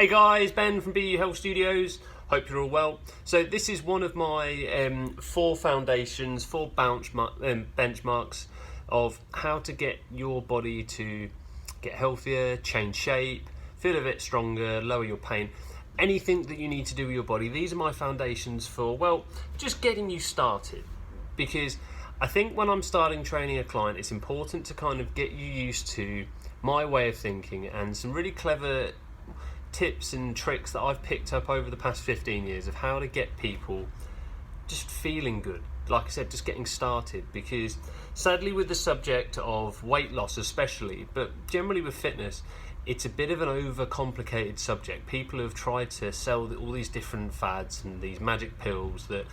Hey guys, Ben from BU Health Studios. Hope you're all well. So this is one of my 4 foundations, 4 benchmarks of how to get your body to get healthier, change shape, feel a bit stronger, lower your pain. Anything that you need to do with your body, these are my foundations for, well, just getting you started. Because I think when I'm starting training a client, it's important to kind of get you used to my way of thinking and some really clever tips and tricks that I've picked up over the past 15 years of how to get people just feeling good. Like I said, just getting started, because sadly with the subject of weight loss especially, but generally with fitness, it's a bit of an overcomplicated subject. People have tried to sell all these different fads and these magic pills that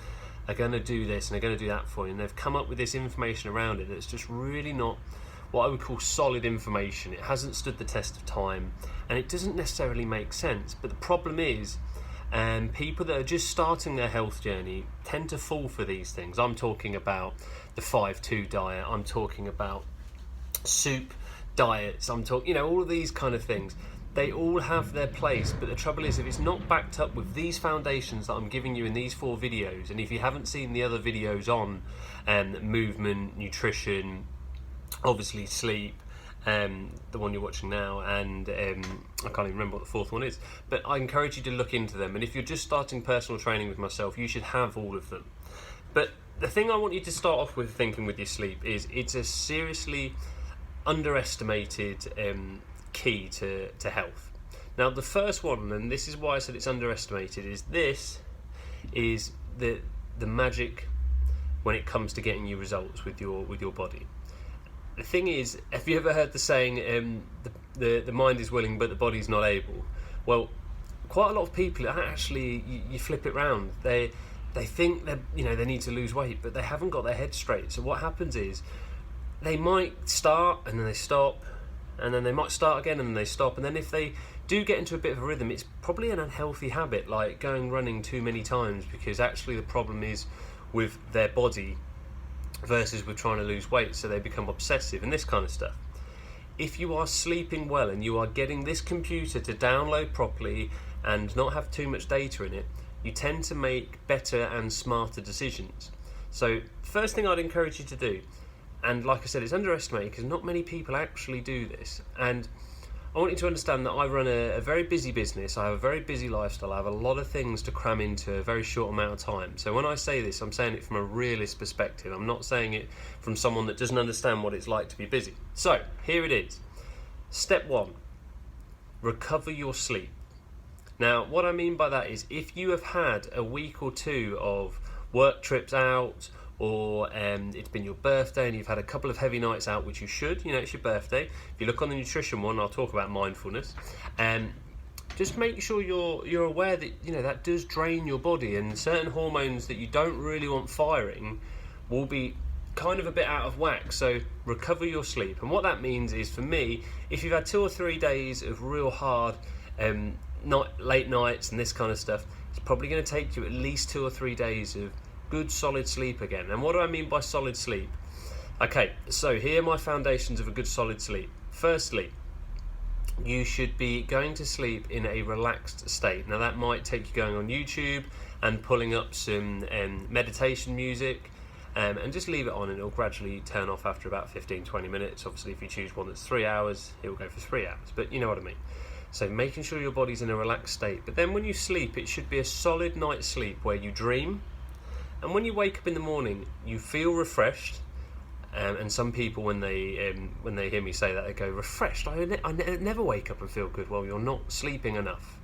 are going to do this and are going to do that for you, and they've come up with this information around it that's just really not what I would call solid information. It hasn't stood the test of time and it doesn't necessarily make sense. But the problem is, people that are just starting their health journey tend to fall for these things. I'm talking about the 5-2 diet, I'm talking about soup diets, I'm talking, all of these kind of things. They all have their place, but the trouble is, if it's not backed up with these foundations that I'm giving you in these 4 videos, and if you haven't seen the other videos on movement, nutrition, obviously sleep, the one you're watching now, and I can't even remember what the 4th one is, but I encourage you to look into them. And if you're just starting personal training with myself, you should have all of them. But the thing I want you to start off with thinking with your sleep is it's a seriously underestimated key to health. Now the first one, and this is why I said it's underestimated, is the magic when it comes to getting you results with your body. The thing is, have you ever heard the saying, the mind is willing but the body's not able? Well, quite a lot of people actually, you flip it round. They think that they need to lose weight, but they haven't got their head straight. So what happens is, they might start and then they stop, and then they might start again and then they stop, and then if they do get into a bit of a rhythm, it's probably an unhealthy habit, like going running too many times, because actually the problem is with their body versus with trying to lose weight, so they become obsessive and this kind of stuff. If you are sleeping well and you are getting this computer to download properly and not have too much data in it, you tend to make better and smarter decisions. So first thing I'd encourage you to do, and like I said, it's underestimated because not many people actually do this, and I want you to understand that I run a very busy business, I have a very busy lifestyle, I have a lot of things to cram into a very short amount of time. So when I say this, I'm saying it from a realist perspective. I'm not saying it from someone that doesn't understand what it's like to be busy. So here it is. Step 1, recover your sleep. Now what I mean by that is, if you have had a week or 2 of work trips out, or it's been your birthday and you've had a couple of heavy nights out, which you should, it's your birthday. If you look on the nutrition one, I'll talk about mindfulness, and just make sure you're aware that that does drain your body, and certain hormones that you don't really want firing will be kind of a bit out of whack. So recover your sleep. And what that means is, for me, if you've had 2 or 3 days of real hard late nights and this kind of stuff, it's probably going to take you at least 2 or 3 days of good solid sleep again. And what do I mean by solid sleep? Okay, so here are my foundations of a good solid sleep. Firstly, you should be going to sleep in a relaxed state. Now that might take you going on YouTube and pulling up some meditation music, and just leave it on, and it'll gradually turn off after about 15-20 minutes. Obviously if you choose one that's 3 hours, it will go for 3 hours, but you know what I mean. So making sure your body's in a relaxed state. But then when you sleep, it should be a solid night's sleep where you dream, and when you wake up in the morning, you feel refreshed. And some people, when they hear me say that, they go, refreshed? I never wake up and feel good. Well, you're not sleeping enough.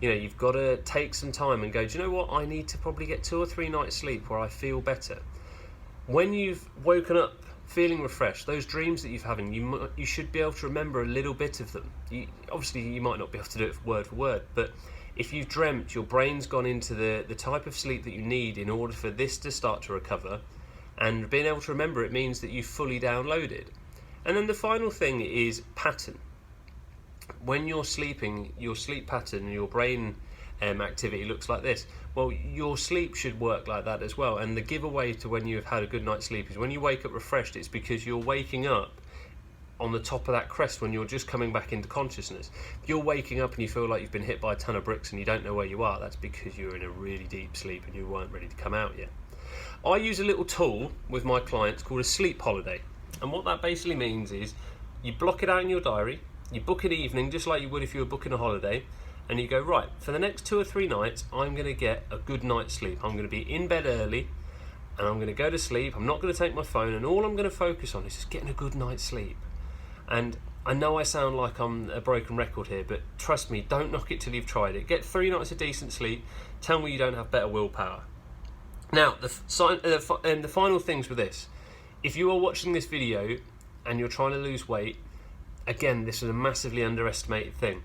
You've got to take some time and go, do you know what? I need to probably get 2 or 3 nights sleep where I feel better. When you've woken up feeling refreshed, those dreams that you're having, you should be able to remember a little bit of them. Obviously, you might not be able to do it word for word, but if you've dreamt, your brain's gone into the type of sleep that you need in order for this to start to recover, and being able to remember it means that you've fully downloaded. And then the final thing is pattern. When you're sleeping, your sleep pattern and your brain activity looks like this. Well, your sleep should work like that as well. And the giveaway to when you've had a good night's sleep is when you wake up refreshed, it's because you're waking up on the top of that crest when you're just coming back into consciousness. If you're waking up and you feel like you've been hit by a ton of bricks and you don't know where you are, that's because you're in a really deep sleep and you weren't ready to come out yet. I use a little tool with my clients called a sleep holiday, and what that basically means is you block it out in your diary, you book an evening just like you would if you were booking a holiday, and you go, right, for the next 2 or 3 nights I'm going to get a good night's sleep. I'm going to be in bed early and I'm going to go to sleep. I'm not going to take my phone, and all I'm going to focus on is just getting a good night's sleep. And I know I sound like I'm a broken record here, but trust me, don't knock it till you've tried it. Get 3 nights of decent sleep. Tell me you don't have better willpower. Now, the final things with this. If you are watching this video and you're trying to lose weight, again, this is a massively underestimated thing.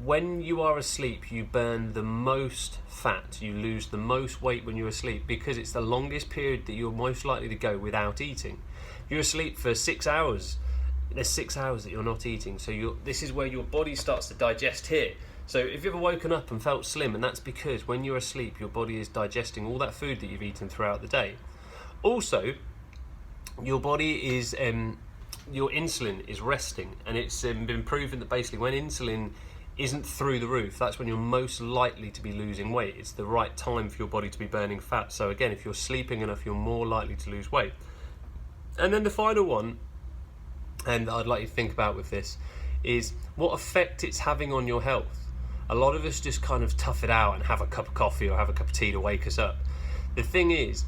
When you are asleep, you burn the most fat, you lose the most weight when you're asleep, because it's the longest period that you're most likely to go without eating. If you're asleep for 6 hours, there's 6 hours that you're not eating, so this is where your body starts to digest here. So if you've ever woken up and felt slim, and that's because when you're asleep, your body is digesting all that food that you've eaten throughout the day. Also, your body is, your insulin is resting, and it's been proven that basically when insulin isn't through the roof, that's when you're most likely to be losing weight. It's the right time for your body to be burning fat. So again, if you're sleeping enough, you're more likely to lose weight. And then the final one, and I'd like you to think about with this, is what effect it's having on your health. A lot of us just kind of tough it out and have a cup of coffee or have a cup of tea to wake us up. The thing is,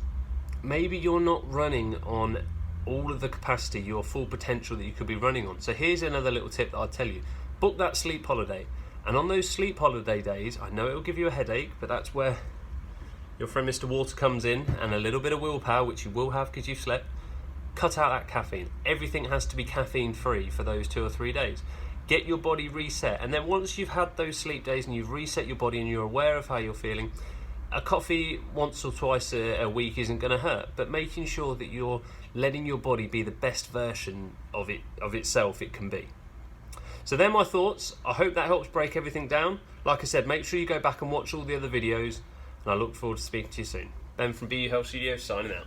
maybe you're not running on all of the capacity, your full potential that you could be running on. So here's another little tip that I'll tell you. Book that sleep holiday, and on those sleep holiday days, I know it will give you a headache, but that's where your friend Mr. Water comes in, and a little bit of willpower, which you will have because you've slept. Cut out that caffeine. Everything has to be caffeine free for those 2 or 3 days. Get your body reset, and then once you've had those sleep days and you've reset your body and you're aware of how you're feeling, a coffee once or twice a week isn't going to hurt, but making sure that you're letting your body be the best version of itself it can be. So they're my thoughts. I hope that helps break everything down. Like I said, make sure you go back and watch all the other videos, and I look forward to speaking to you soon. Ben from BU Health Studios signing out.